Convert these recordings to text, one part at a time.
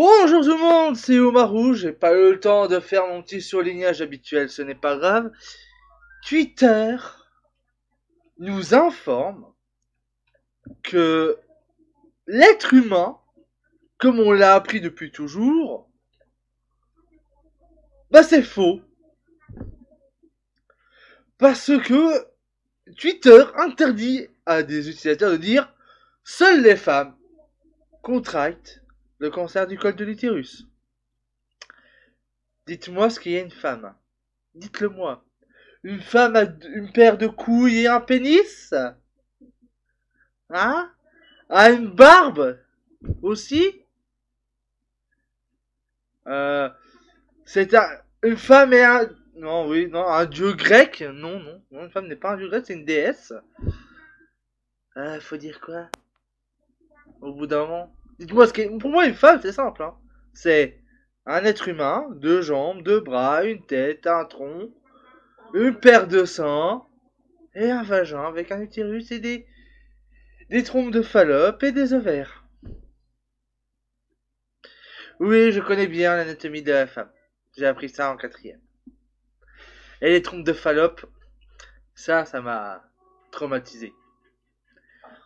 Bonjour tout le monde, c'est Omarou, j'ai pas eu le temps de faire mon petit surlignage habituel, ce n'est pas grave. Twitter nous informe que l'être humain, comme on l'a appris depuis toujours, bah c'est faux. Parce que Twitter interdit à des utilisateurs de dire seules les femmes contractent le cancer du col de l'utérus. Dites-moi ce qu'est une femme. Dites-le moi. Une femme a une paire de couilles et un pénis? Hein? A une barbe? Aussi? Euh, une femme et un... Non, oui, non, un dieu grec? Non, non, non, une femme n'est pas un dieu grec, c'est une déesse. Faut dire quoi? Au bout d'un moment. Dites-moi ce qu'est... Pour moi, une femme, c'est simple, hein. C'est un être humain, deux jambes, deux bras, une tête, un tronc, une paire de seins, et un vagin avec un utérus et des trompes de Fallope et des ovaires. Oui, je connais bien l'anatomie de la femme. J'ai appris ça en quatrième. Et les trompes de Fallope, ça m'a traumatisé.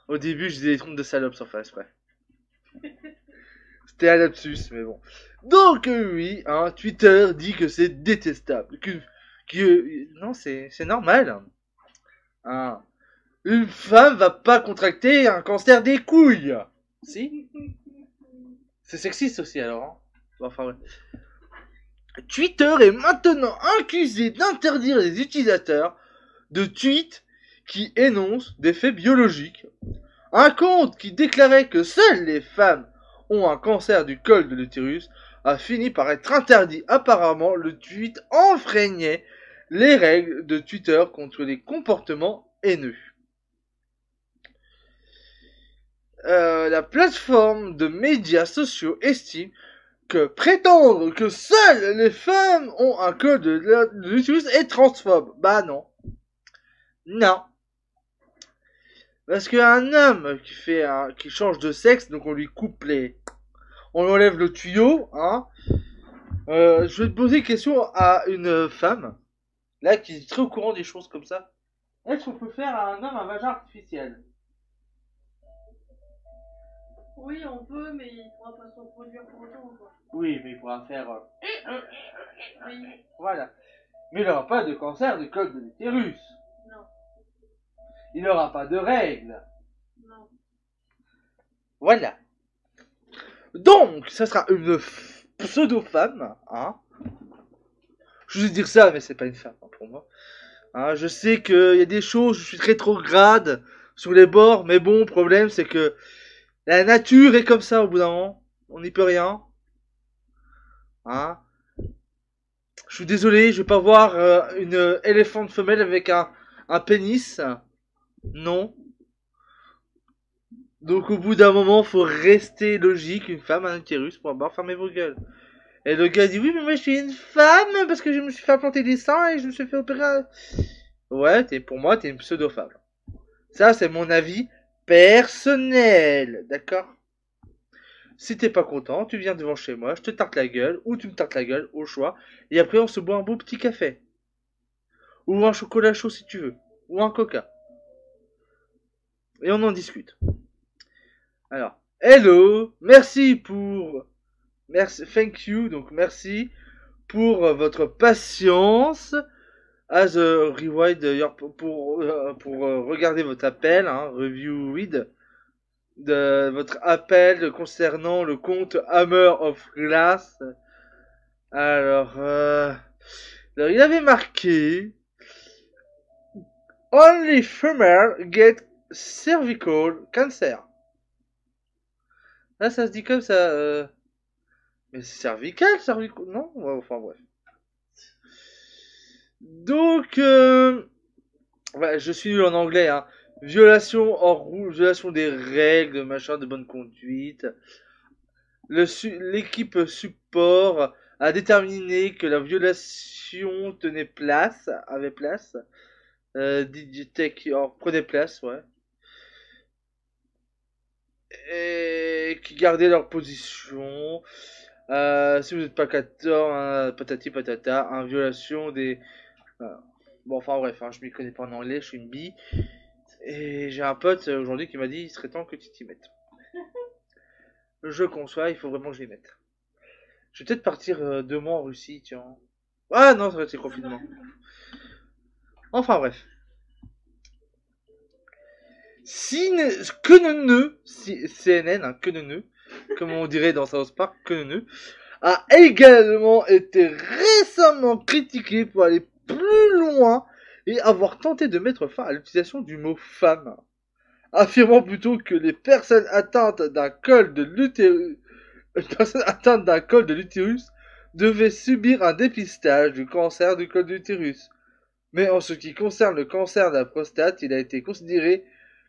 Au début, je disais les trompes de salope sans faire exprès. C'était un lapsus, mais bon. Donc, oui, hein, Twitter dit que c'est détestable. Non, c'est normal. Hein. Une femme va pas contracter un cancer des couilles. Si? C'est sexiste aussi alors. Hein. Enfin, ouais. Twitter est maintenant accusé d'interdire les utilisateurs de tweets qui énoncent des faits biologiques. Un compte qui déclarait que seules les femmes ont un cancer du col de l'utérus a fini par être interdit. Apparemment, le tweet enfreignait les règles de Twitter contre les comportements haineux. La plateforme de médias sociaux estime que prétendre que seules les femmes ont un col de l'utérus est transphobe. Bah non. Non. Parce qu'un homme qui change de sexe, donc on lui coupe on enlève le tuyau, hein. Je vais te poser une question à une femme, là, qui est très au courant des choses comme ça. Est-ce qu'on peut faire à un homme un vagin artificiel? Oui, on peut, mais il pourra pas se reproduire pour autant, quoi. Oui, mais il pourra faire... Oui, Voilà. Mais il n'aura pas de cancer du col de l'utérus. non, Il n'aura pas de règles. non. Voilà. Donc, ça sera une pseudo-femme, hein. Je vais dire ça, mais c'est pas une femme, hein, pour moi. Hein, je sais qu'il y a des choses, je suis rétrograde sur les bords, mais bon, le problème, c'est que la nature est comme ça au bout d'un moment. On n'y peut rien. Hein. Je suis désolé, je vais pas voir une éléphante femelle avec un pénis. Non. Donc au bout d'un moment, faut rester logique. Une femme, un utérus, pour avoir fermé vos gueules. Et le gars dit oui, mais moi je suis une femme parce que je me suis fait implanter des seins et je me suis fait opérer. Ouais, pour moi, t'es une pseudo-femme. Ça, c'est mon avis personnel. D'accord? Si t'es pas content, tu viens devant chez moi, je te tarte la gueule, ou tu me tartes la gueule, au choix, et après on se boit un beau petit café. Ou un chocolat chaud si tu veux. Ou un coca. Et on en discute. Alors, hello, thank you, donc merci pour votre patience. As a rewind pour regarder votre appel, hein, review read, de votre appel concernant le compte Hammer of Glass. Alors, il avait marqué Only female get cervical cancer. Là, ça se dit comme ça. Mais c'est cervical, non? Ouais, enfin bref. Donc, ouais, je suis nul en anglais, hein. Violation hors rouge, violation des règles, machin, de bonne conduite. L'équipe support a déterminé que la violation avait place. Digitech prenait place, ouais. Et qui gardaient leur position. Si vous n'êtes pas 14, hein, patati patata, hein, violation des... bon, enfin bref, hein, je m'y connais pas en anglais, je suis une bille. Et j'ai un pote aujourd'hui qui m'a dit il serait temps que tu t'y mettes. Je conçois, il faut vraiment que je m'y mette. Je vais peut-être partir 2 mois en Russie, tiens. Ah non, ça va être le confinement. Enfin bref. Si que ne si, CNN, hein, que ne comme on dirait dans South Park, que ne a également été récemment critiqué pour aller plus loin et avoir tenté de mettre fin à l'utilisation du mot femme, affirmant plutôt que les personnes atteintes d'un col de l'utérus, devaient subir un dépistage du cancer du col de l'utérus. Mais en ce qui concerne le cancer de la prostate, il a été considéré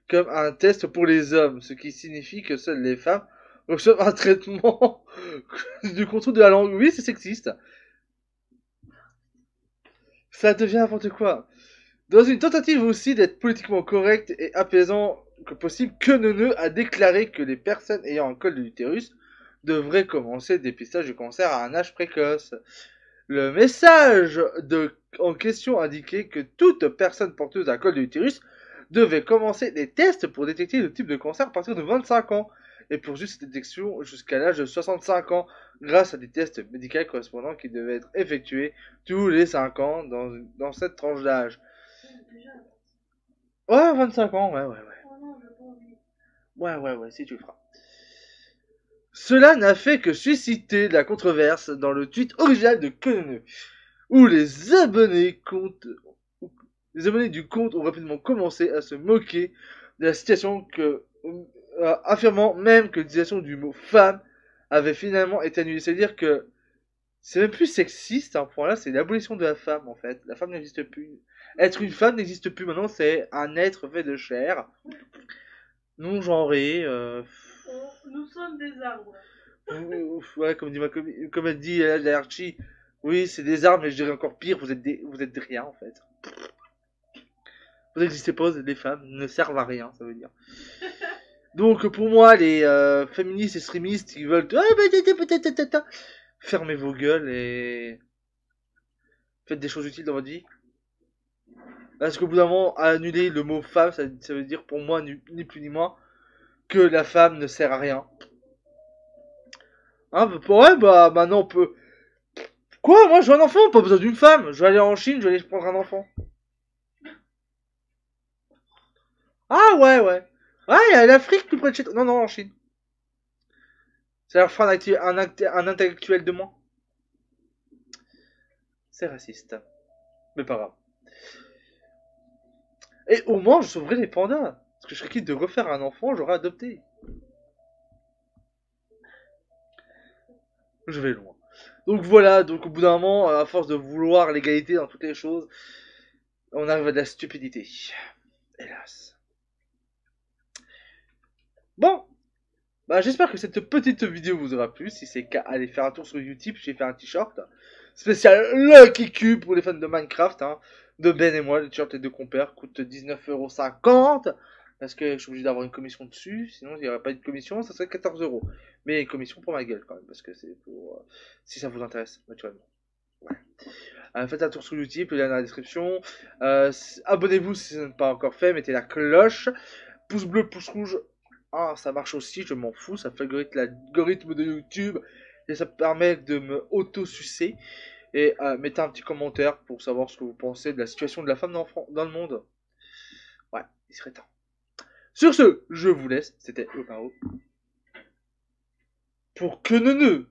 comme un test pour les hommes, ce qui signifie que seules les femmes reçoivent un traitement du contrôle de la langue. Oui, c'est sexiste. Ça devient n'importe quoi. Dans une tentative aussi d'être politiquement correct et apaisant que possible, Queneneu a déclaré que les personnes ayant un col de l'utérus devraient commencer le dépistage du cancer à un âge précoce. Le message en question indiquait que toute personne porteuse d'un col de l'utérus devait commencer les tests pour détecter le type de cancer à partir de 25 ans et poursuivre cette détection jusqu'à l'âge de 65 ans grâce à des tests médicaux correspondants qui devaient être effectués tous les 5 ans dans cette tranche d'âge. Ouais, 25 ans, ouais. Ouais, si tu le feras. Cela n'a fait que susciter de la controverse dans le tweet original de Queneneu, où les abonnés du compte ont rapidement commencé à se moquer de la situation affirmant même que l'utilisation du mot femme avait finalement été annulée. C'est-à-dire que c'est même plus sexiste à un point là, c'est l'abolition de la femme en fait. La femme n'existe plus. Être une femme n'existe plus maintenant, c'est un être fait de chair, non genré. Nous sommes des arbres. Ouais, comme elle dit la Archie, oui, c'est des arbres, mais je dirais encore pire, vous êtes des rien en fait. Vous n'existez pas, les femmes ne servent à rien, ça veut dire. Donc pour moi, les féministes et extrémistes, ils veulent fermez vos gueules et faites des choses utiles dans votre vie. Parce qu'au bout d'un moment, annuler le mot femme, ça veut dire pour moi, ni plus ni moins, que la femme ne sert à rien. Hein, ouais, bah maintenant on peut... Quoi? Moi je veux un enfant, pas besoin d'une femme. Je vais aller en Chine, je vais aller prendre un enfant. Ah ouais. Ah, il y a l'Afrique plus près de chez toi. Non, en Chine. Ça leur fera un intellectuel de moins. C'est raciste. Mais pas grave. Et au moins, je sauverai les pandas. Parce que je serais quitte de refaire un enfant, j'aurais adopté. Je vais loin. Donc voilà, donc au bout d'un moment, à force de vouloir l'égalité dans toutes les choses, on arrive à de la stupidité. Hélas. Bon, bah j'espère que cette petite vidéo vous aura plu. Si c'est le cas, allez faire un tour sur YouTube, j'ai fait un t-shirt spécial Lucky Cube pour les fans de Minecraft, hein, de Ben et moi. Le t-shirt et de compères coûte 19,50 € parce que je suis obligé d'avoir une commission dessus, sinon il n'y aurait pas de commission, ça serait 14 €. Mais une commission pour ma gueule quand même, parce que c'est pour... si ça vous intéresse, naturellement. Ouais. Faites un tour sur YouTube, le lien dans la description. Abonnez-vous si ce n'est pas encore fait, mettez la cloche. Pouce bleu, pouce rouge. Ah, ça marche aussi, je m'en fous, ça favorise l'algorithme de YouTube et ça permet de me auto-sucer. Et mettez un petit commentaire pour savoir ce que vous pensez de la situation de la femme dans le monde. Ouais, il serait temps. Sur ce, je vous laisse, c'était Oparo. Pour Queneneu.